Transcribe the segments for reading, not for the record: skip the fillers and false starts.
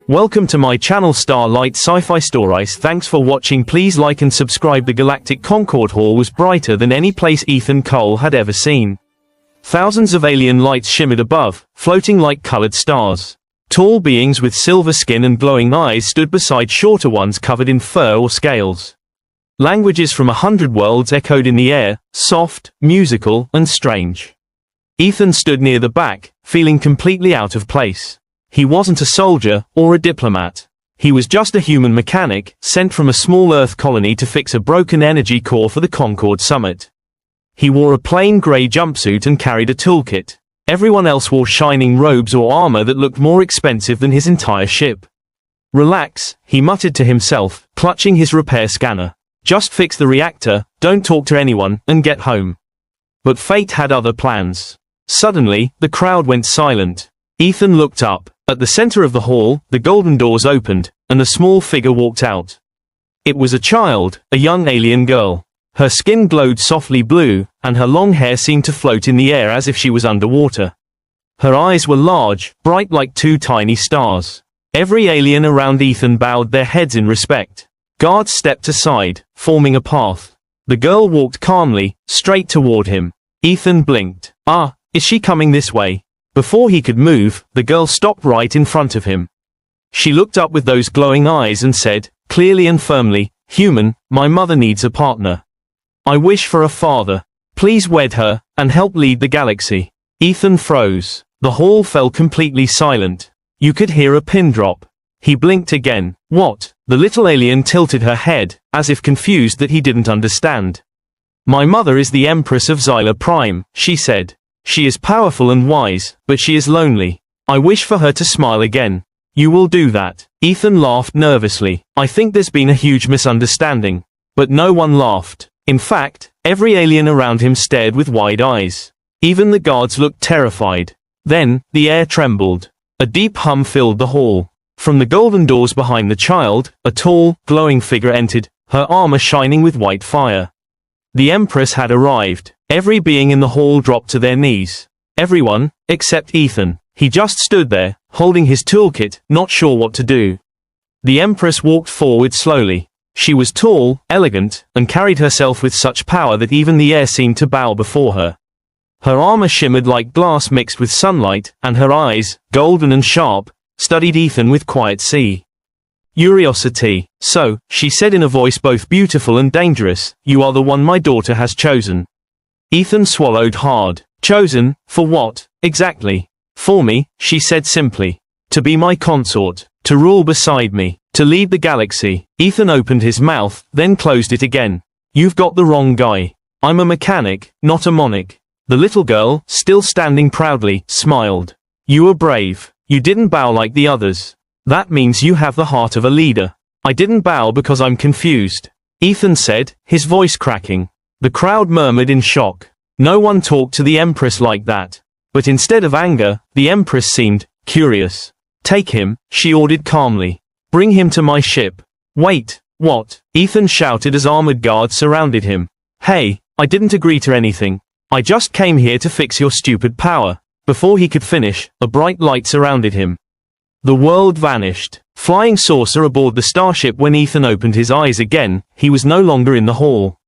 Welcome to my channel Starlight Sci-Fi Stories. Thanks for watching. Please like and subscribe. The Galactic Concord Hall was brighter than any place Ethan Cole had ever seen. Thousands of alien lights shimmered above, floating like colored stars. Tall beings with silver skin and glowing eyes stood beside shorter ones covered in fur or scales. Languages from 100 worlds echoed in the air, soft, musical, and strange. Ethan stood near the back, feeling completely out of place. He wasn't a soldier, or a diplomat. He was just a human mechanic, sent from a small Earth colony to fix a broken energy core for the Concord summit. He wore a plain grey jumpsuit and carried a toolkit. Everyone else wore shining robes or armor that looked more expensive than his entire ship. "Relax," he muttered to himself, clutching his repair scanner. "Just fix the reactor, don't talk to anyone, and get home." But fate had other plans. Suddenly, the crowd went silent. Ethan looked up. At the center of the hall, the golden doors opened, and a small figure walked out. It was a child, a young alien girl. Her skin glowed softly blue, and her long hair seemed to float in the air as if she was underwater. Her eyes were large, bright like two tiny stars. Every alien around Ethan bowed their heads in respect. Guards stepped aside, forming a path. The girl walked calmly, straight toward him. Ethan blinked. Is she coming this way? Before he could move, the girl stopped right in front of him. She looked up with those glowing eyes and said, clearly and firmly, "Human, my mother needs a partner. I wish for a father. Please wed her, and help lead the galaxy." Ethan froze. The hall fell completely silent. You could hear a pin drop. He blinked again. What? The little alien tilted her head, as if confused that he didn't understand. "My mother is the Empress of Xyla Prime," she said. "She is powerful and wise, but she is lonely. I wish for her to smile again." "You will do that." Ethan laughed nervously. "I think there's been a huge misunderstanding." But no one laughed. In fact, every alien around him stared with wide eyes. Even the guards looked terrified. Then, the air trembled. A deep hum filled the hall. From the golden doors behind the child, a tall, glowing figure entered, her armor shining with white fire. The Empress had arrived. Every being in the hall dropped to their knees. Everyone, except Ethan. He just stood there, holding his toolkit, not sure what to do. The Empress walked forward slowly. She was tall, elegant, and carried herself with such power that even the air seemed to bow before her. Her armor shimmered like glass mixed with sunlight, and her eyes, golden and sharp, studied Ethan with quiet curiosity. "So," she said in a voice both beautiful and dangerous, "you are the one my daughter has chosen." Ethan swallowed hard. "Chosen? For what, exactly?" "For me," she said simply. "To be my consort. To rule beside me. To lead the galaxy." Ethan opened his mouth, then closed it again. "You've got the wrong guy. I'm a mechanic, not a monarch." The little girl, still standing proudly, smiled. "You were brave. You didn't bow like the others. That means you have the heart of a leader." "I didn't bow because I'm confused," Ethan said, his voice cracking. The crowd murmured in shock. No one talked to the Empress like that. But instead of anger, the Empress seemed curious. "Take him," she ordered calmly. "Bring him to my ship." "Wait, what?" Ethan shouted as armored guards surrounded him. "Hey, I didn't agree to anything. I just came here to fix your stupid power." Before he could finish, a bright light surrounded him. The world vanished. Flying saucer aboard the starship. When Ethan opened his eyes again, he was no longer in the hall.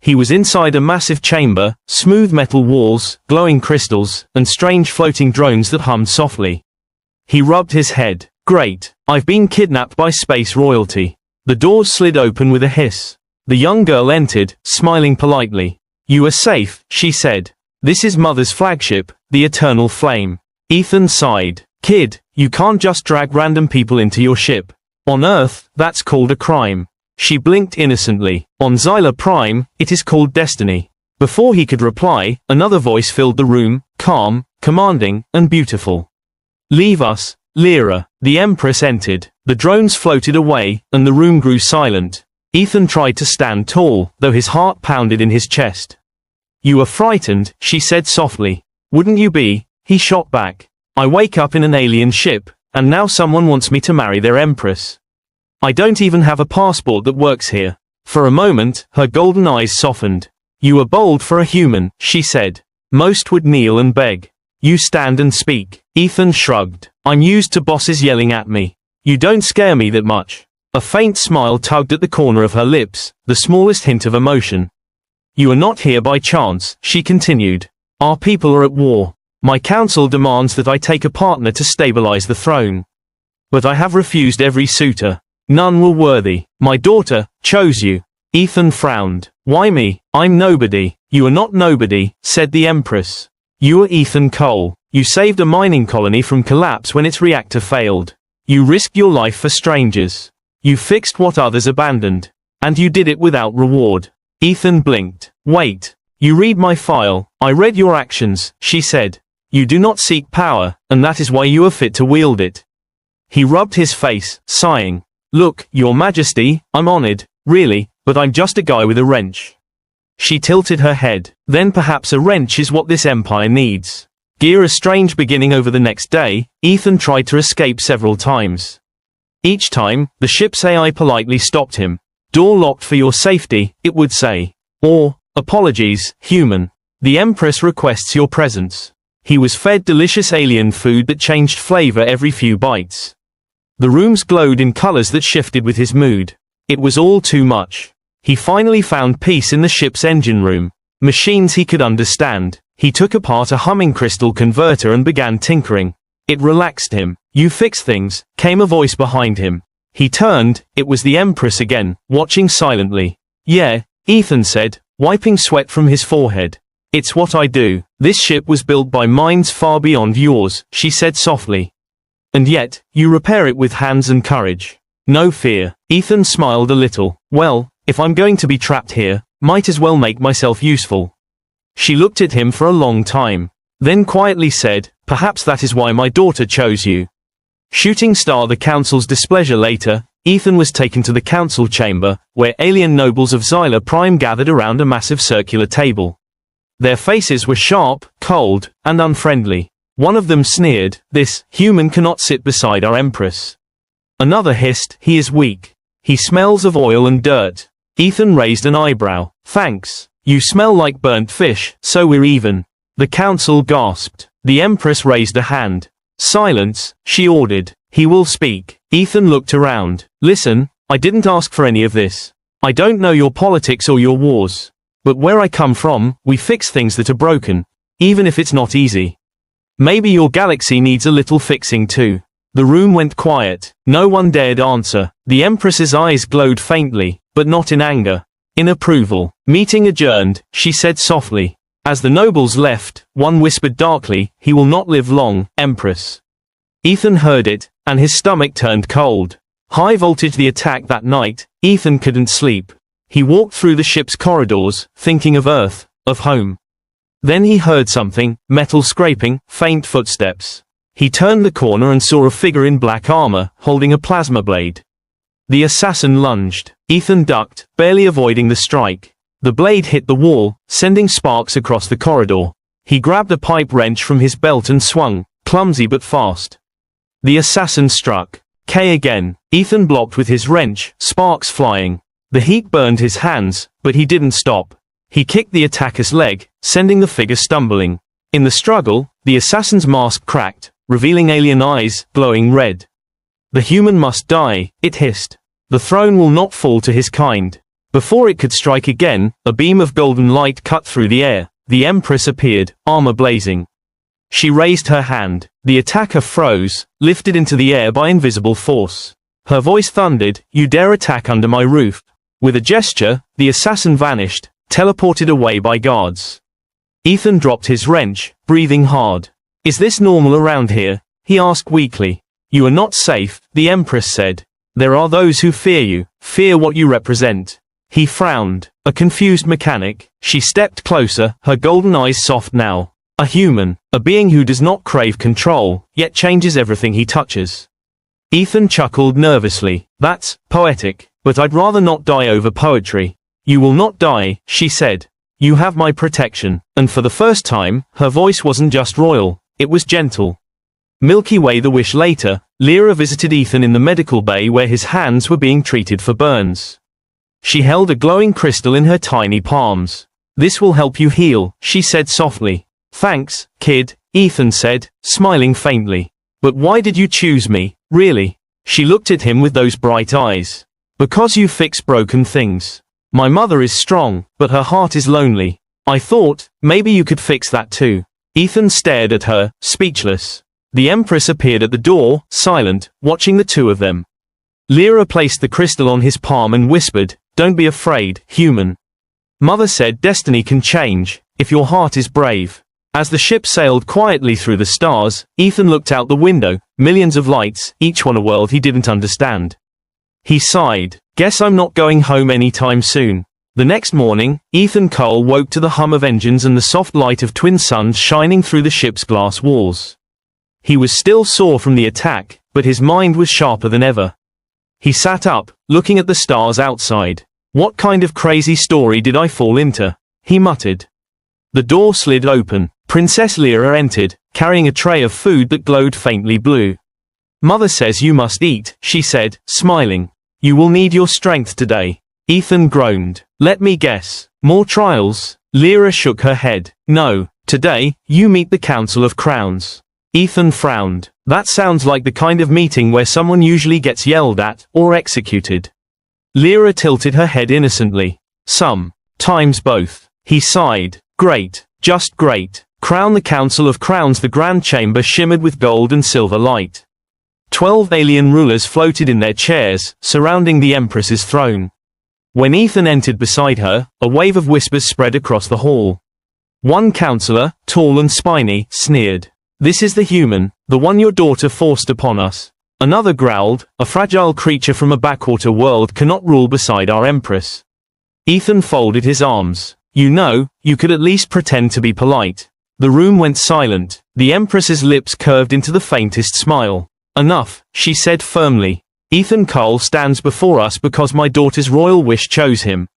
He was inside a massive chamber, smooth metal walls, glowing crystals, and strange floating drones that hummed softly. He rubbed his head. "Great. I've been kidnapped by space royalty." The doors slid open with a hiss. The young girl entered, smiling politely. "You are safe," she said. "This is Mother's flagship, the Eternal Flame." Ethan sighed. "Kid, you can't just drag random people into your ship. On Earth, that's called a crime." She blinked innocently. "On Xyla Prime, it is called destiny." Before he could reply, another voice filled the room, calm, commanding, and beautiful. "Leave us, Lyra." The Empress entered. The drones floated away, and the room grew silent. Ethan tried to stand tall, though his heart pounded in his chest. "You are frightened," she said softly. "Wouldn't you be?" He shot back. "I wake up in an alien ship, and now someone wants me to marry their Empress. I don't even have a passport that works here." For a moment, her golden eyes softened. "You are bold for a human," she said. "Most would kneel and beg. You stand and speak." Ethan shrugged. "I'm used to bosses yelling at me. You don't scare me that much. A faint smile tugged at the corner of her lips, the smallest hint of emotion. You are not here by chance, she continued. Our people are at war. My council demands that I take a partner to stabilize the throne. But I have refused every suitor. None were worthy. My daughter chose you. Ethan frowned. Why me? I'm nobody. You are not nobody, said the Empress. You are Ethan Cole. You saved a mining colony from collapse when its reactor failed. You risked your life for strangers. You fixed what others abandoned. And you did it without reward. Ethan blinked. Wait. You read my file. I read your actions, she said. You do not seek power, and that is why you are fit to wield it. He rubbed his face, sighing. Look, Your Majesty, I'm honored, really, but I'm just a guy with a wrench. She tilted her head. Then perhaps a wrench is what this empire needs. Gear a strange beginning. Over the next day, Ethan tried to escape several times. Each time, the ship's AI politely stopped him. Door locked for your safety, it would say. Or, apologies, human. The Empress requests your presence. He was fed delicious alien food that changed flavor every few bites. The rooms glowed in colors that shifted with his mood. It was all too much. He finally found peace in the ship's engine room. Machines he could understand. He took apart a humming crystal converter and began tinkering. It relaxed him. You fix things, came a voice behind him. He turned, it was the Empress again, watching silently. Yeah, Ethan said, wiping sweat from his forehead. It's what I do. This ship was built by minds far beyond yours, she said softly. And yet, you repair it with hands and courage. No fear. Ethan smiled a little. Well, if I'm going to be trapped here, might as well make myself useful. She looked at him for a long time. Then quietly said, perhaps that is why my daughter chose you. Shooting star. The council's displeasure. Later, Ethan was taken to the council chamber, where alien nobles of Xyla Prime gathered around a massive circular table. Their faces were sharp, cold, and unfriendly. One of them sneered, this human cannot sit beside our Empress. Another hissed, he is weak. He smells of oil and dirt. Ethan raised an eyebrow. Thanks. You smell like burnt fish, so we're even. The council gasped. The Empress raised a hand. Silence, she ordered. He will speak. Ethan looked around. Listen, I didn't ask for any of this. I don't know your politics or your wars. But where I come from, we fix things that are broken, even if it's not easy. Maybe your galaxy needs a little fixing too. The room went quiet. No one dared answer. The Empress's eyes glowed faintly, but not in anger. In approval. Meeting adjourned, she said softly. As the nobles left, one whispered darkly, he will not live long, Empress. Ethan heard it, and his stomach turned cold. High voltage. The attack that night, Ethan couldn't sleep. He walked through the ship's corridors, thinking of Earth, of home. Then he heard something, metal scraping, faint footsteps. He turned the corner and saw a figure in black armor, holding a plasma blade. The assassin lunged. Ethan ducked, barely avoiding the strike. The blade hit the wall, sending sparks across the corridor. He grabbed a pipe wrench from his belt and swung, clumsy but fast. The assassin struck. K again. Ethan blocked with his wrench, sparks flying. The heat burned his hands, but he didn't stop. He kicked the attacker's leg, sending the figure stumbling. In the struggle, the assassin's mask cracked, revealing alien eyes, glowing red. The human must die, it hissed. The throne will not fall to his kind. Before it could strike again, a beam of golden light cut through the air. The Empress appeared, armor blazing. She raised her hand. The attacker froze, lifted into the air by invisible force. Her voice thundered, you dare attack under my roof. With a gesture, the assassin vanished, teleported away by guards. Ethan dropped his wrench, breathing hard. Is this normal around here? He asked weakly. You are not safe, the Empress said. There are those who fear you, fear what you represent. He frowned. A confused mechanic. She stepped closer, her golden eyes soft now. A human, a being who does not crave control, yet changes everything he touches. Ethan chuckled nervously. That's poetic, but I'd rather not die over poetry. You will not die, she said. You have my protection. And for the first time, her voice wasn't just royal, it was gentle. Milky Way. The Wish. Later, Lyra visited Ethan in the medical bay where his hands were being treated for burns. She held a glowing crystal in her tiny palms. This will help you heal, she said softly. Thanks, kid, Ethan said, smiling faintly. But why did you choose me, really? She looked at him with those bright eyes. Because you fix broken things. My mother is strong, but her heart is lonely. I thought, maybe you could fix that too. Ethan stared at her, speechless. The Empress appeared at the door, silent, watching the two of them. Lyra placed the crystal on his palm and whispered, "Don't be afraid, human. Mother said destiny can change, if your heart is brave." As the ship sailed quietly through the stars, Ethan looked out the window, millions of lights, each one a world he didn't understand. He sighed, "Guess I'm not going home anytime soon." The next morning, Ethan Cole woke to the hum of engines and the soft light of twin suns shining through the ship's glass walls. He was still sore from the attack, but his mind was sharper than ever. He sat up, looking at the stars outside. "What kind of crazy story did I fall into?" he muttered. The door slid open. Princess Lyra entered, carrying a tray of food that glowed faintly blue. "Mother says you must eat," she said, smiling. "You will need your strength today." Ethan groaned. "Let me guess. More trials?" Lyra shook her head. "No. Today, you meet the Council of Crowns." Ethan frowned. That sounds like the kind of meeting where someone usually gets yelled at, or executed. Lyra tilted her head innocently. "Sometimes both." He sighed. "Great. Just great. Crown the Council of Crowns." The grand chamber shimmered with gold and silver light. 12 alien rulers floated in their chairs, surrounding the Empress's throne. When Ethan entered beside her, a wave of whispers spread across the hall. One counselor, tall and spiny, sneered. "This is the human, the one your daughter forced upon us." Another growled, "A fragile creature from a backwater world cannot rule beside our Empress." Ethan folded his arms. "You know, you could at least pretend to be polite." The room went silent. The Empress's lips curved into the faintest smile. "Enough," she said firmly. "Ethan Cole stands before us because my daughter's royal wish chose him.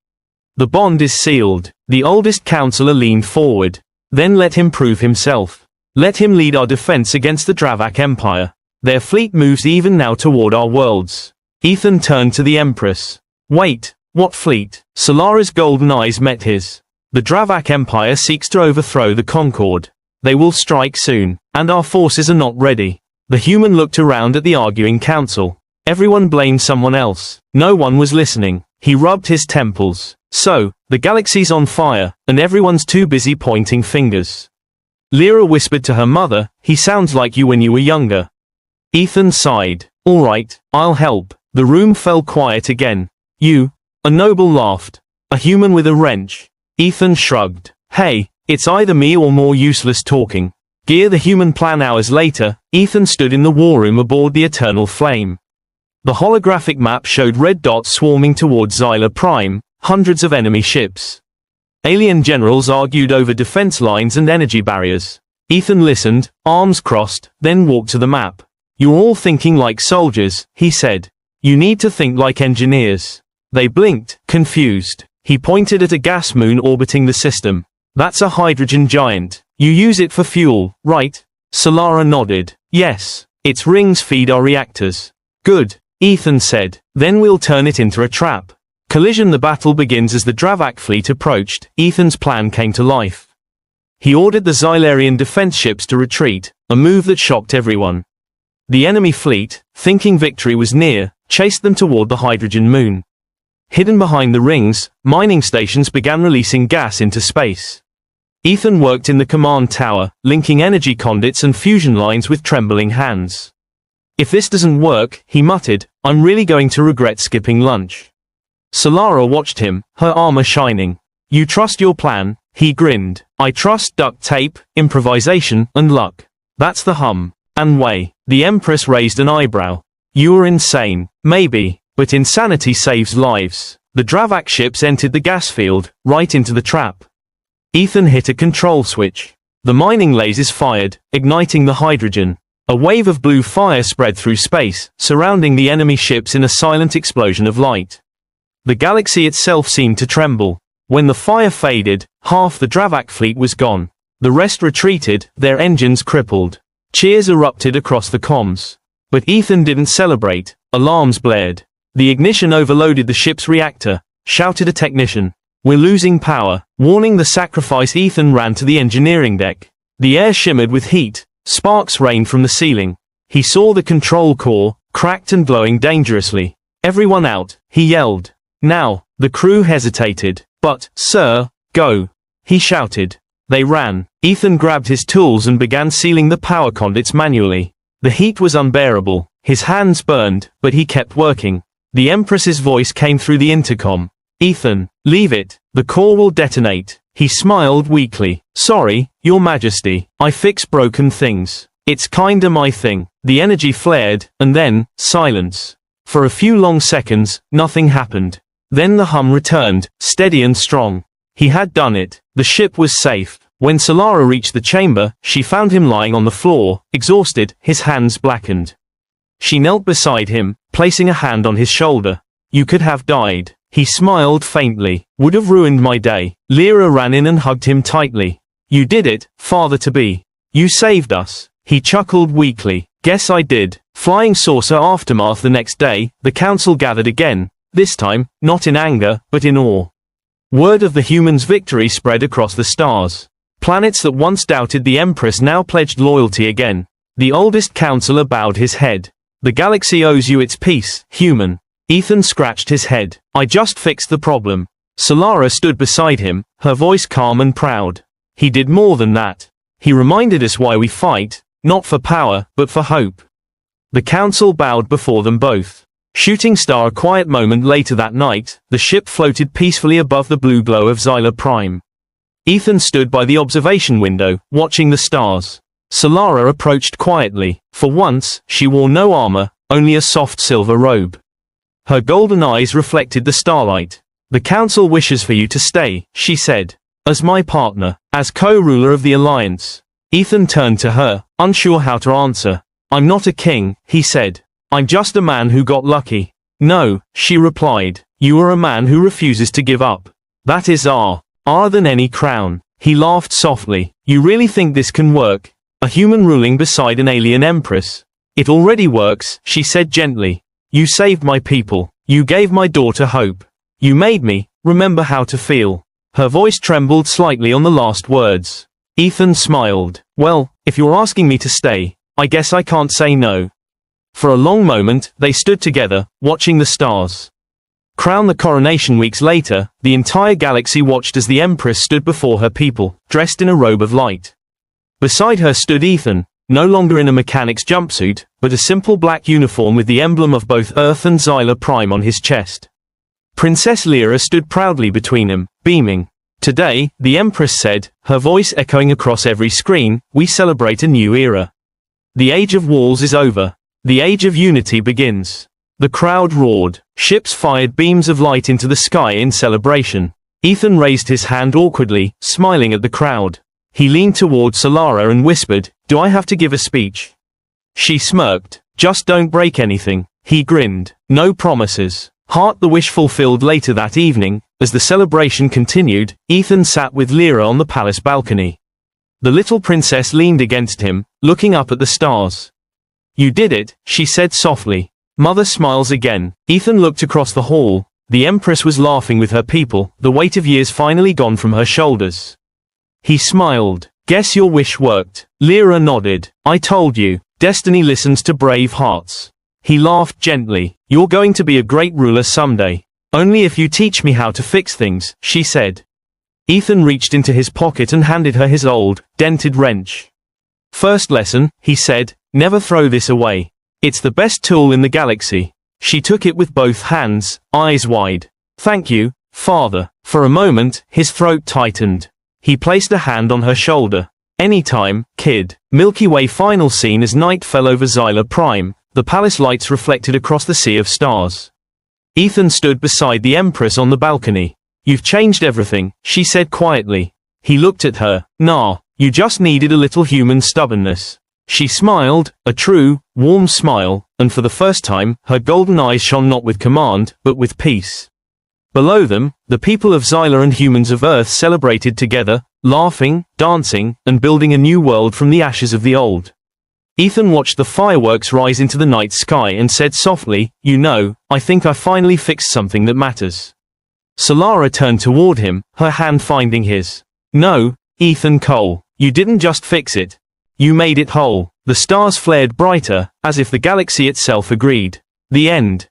The bond is sealed." The oldest counselor leaned forward. "Then let him prove himself. Let him lead our defense against the Dravak Empire. Their fleet moves even now toward our worlds." Ethan turned to the Empress. "Wait, what fleet?" Solara's golden eyes met his. "The Dravak Empire seeks to overthrow the Concord. They will strike soon, and our forces are not ready." The human looked around at the arguing council. Everyone blamed someone else. No one was listening. He rubbed his temples. "So, the galaxy's on fire, and everyone's too busy pointing fingers." Lyra whispered to her mother, "He sounds like you when you were younger." Ethan sighed. "All right, I'll help." The room fell quiet again. "You?" A noble laughed. "A human with a wrench." Ethan shrugged. "Hey, it's either me or more useless talking." Gear the human plan. Hours later, Ethan stood in the war room aboard the Eternal Flame. The holographic map showed red dots swarming towards Xyla Prime, hundreds of enemy ships. Alien generals argued over defense lines and energy barriers. Ethan listened, arms crossed, then walked to the map. "You're all thinking like soldiers," he said. "You need to think like engineers." They blinked, confused. He pointed at a gas moon orbiting the system. "That's a hydrogen giant. You use it for fuel, right?" Solara nodded. "Yes. Its rings feed our reactors." "Good," Ethan said. "Then we'll turn it into a trap." Collision. The battle begins. As the Dravak fleet approached, Ethan's plan came to life. He ordered the Xylarian defense ships to retreat, a move that shocked everyone. The enemy fleet, thinking victory was near, chased them toward the hydrogen moon. Hidden behind the rings, mining stations began releasing gas into space. Ethan worked in the command tower, linking energy conduits and fusion lines with trembling hands. "If this doesn't work," he muttered, "I'm really going to regret skipping lunch." Solara watched him, her armor shining. "You trust your plan?" He grinned. "I trust duct tape, improvisation, and luck. That's the and way." The Empress raised an eyebrow. "You are insane." "Maybe, but insanity saves lives." The Dravak ships entered the gas field, right into the trap. Ethan hit a control switch. The mining lasers fired, igniting the hydrogen. A wave of blue fire spread through space, surrounding the enemy ships in a silent explosion of light. The galaxy itself seemed to tremble. When the fire faded, half the Dravak fleet was gone. The rest retreated, their engines crippled. Cheers erupted across the comms. But Ethan didn't celebrate. Alarms blared. "The ignition overloaded the ship's reactor," shouted a technician. "We're losing power." Warning the sacrifice. Ethan ran to the engineering deck. The air shimmered with heat. Sparks rained from the ceiling. He saw the control core, cracked and glowing dangerously. "Everyone out," he yelled. Now, the crew hesitated. "But, sir, go," he shouted. They ran. Ethan grabbed his tools and began sealing the power conduits manually. The heat was unbearable. His hands burned, but he kept working. The Empress's voice came through the intercom. "Ethan, leave it. The core will detonate." He smiled weakly. "Sorry, Your Majesty. I fix broken things. It's kinda my thing." The energy flared, and then, silence. For a few long seconds, nothing happened. Then the hum returned, steady and strong. He had done it. The ship was safe. When Solara reached the chamber, she found him lying on the floor, exhausted, his hands blackened. She knelt beside him, placing a hand on his shoulder. "You could have died." He smiled faintly. "Would have ruined my day." Lyra ran in and hugged him tightly. "You did it, father-to-be. You saved us." He chuckled weakly. "Guess I did." Flying saucer aftermath. The next day, the council gathered again, this time, not in anger, but in awe. Word of the humans' victory spread across the stars. Planets that once doubted the Empress now pledged loyalty again. The oldest counselor bowed his head. "The galaxy owes you its peace, human." Ethan scratched his head. "I just fixed the problem." Solara stood beside him, her voice calm and proud. "He did more than that. He reminded us why we fight, not for power, but for hope." The council bowed before them both. Shooting star. A quiet moment later that night, the ship floated peacefully above the blue glow of Xyla Prime. Ethan stood by the observation window, watching the stars. Solara approached quietly. For once, she wore no armor, only a soft silver robe. Her golden eyes reflected the starlight. "The council wishes for you to stay," she said. "As my partner, as co-ruler of the alliance." Ethan turned to her, unsure how to answer. "I'm not a king," he said. "I'm just a man who got lucky." "No," she replied. "You are a man who refuses to give up. That is R than any crown." He laughed softly. "You really think this can work? A human ruling beside an alien empress?" "It already works," she said gently. "You saved my people. You gave my daughter hope. You made me remember how to feel." Her voice trembled slightly on the last words. Ethan smiled. "Well, if you're asking me to stay, I guess I can't say no." For a long moment, they stood together, watching the stars. Crown the coronation. Weeks later, the entire galaxy watched as the Empress stood before her people, dressed in a robe of light. Beside her stood Ethan, no longer in a mechanic's jumpsuit, but a simple black uniform with the emblem of both Earth and Xyla Prime on his chest. Princess Lyra stood proudly between them, beaming. "Today," the Empress said, her voice echoing across every screen, "we celebrate a new era. The age of walls is over. The age of unity begins." The crowd roared. Ships fired beams of light into the sky in celebration. Ethan raised his hand awkwardly, smiling at the crowd. He leaned toward Solara and whispered, "Do I have to give a speech?" She smirked. "Just don't break anything." He grinned. "No promises." Heart the wish fulfilled. Later that evening, as the celebration continued, Ethan sat with Lyra on the palace balcony. The little princess leaned against him, looking up at the stars. "You did it," she said softly. "Mother smiles again." Ethan looked across the hall. The Empress was laughing with her people, the weight of years finally gone from her shoulders. He smiled. "Guess your wish worked." Lyra nodded. "I told you, destiny listens to brave hearts." He laughed gently. "You're going to be a great ruler someday. Only if you teach me how to fix things," she said. Ethan reached into his pocket and handed her his old, dented wrench. "First lesson," he said, "never throw this away. It's the best tool in the galaxy." She took it with both hands, eyes wide. "Thank you, father." For a moment, his throat tightened. He placed a hand on her shoulder. "Anytime, kid." Milky Way. Final scene. As night fell over Xyla Prime, the palace lights reflected across the sea of stars. Ethan stood beside the Empress on the balcony. "You've changed everything," she said quietly. He looked at her. "Nah, you just needed a little human stubbornness." She smiled, a true, warm smile, and for the first time, her golden eyes shone not with command, but with peace. Below them, the people of Xyla and humans of Earth celebrated together, laughing, dancing, and building a new world from the ashes of the old. Ethan watched the fireworks rise into the night sky and said softly, "You know, I think I finally fixed something that matters." Solara turned toward him, her hand finding his. "No, Ethan Cole, you didn't just fix it. You made it whole. The stars flared brighter, as if the galaxy itself agreed. The end.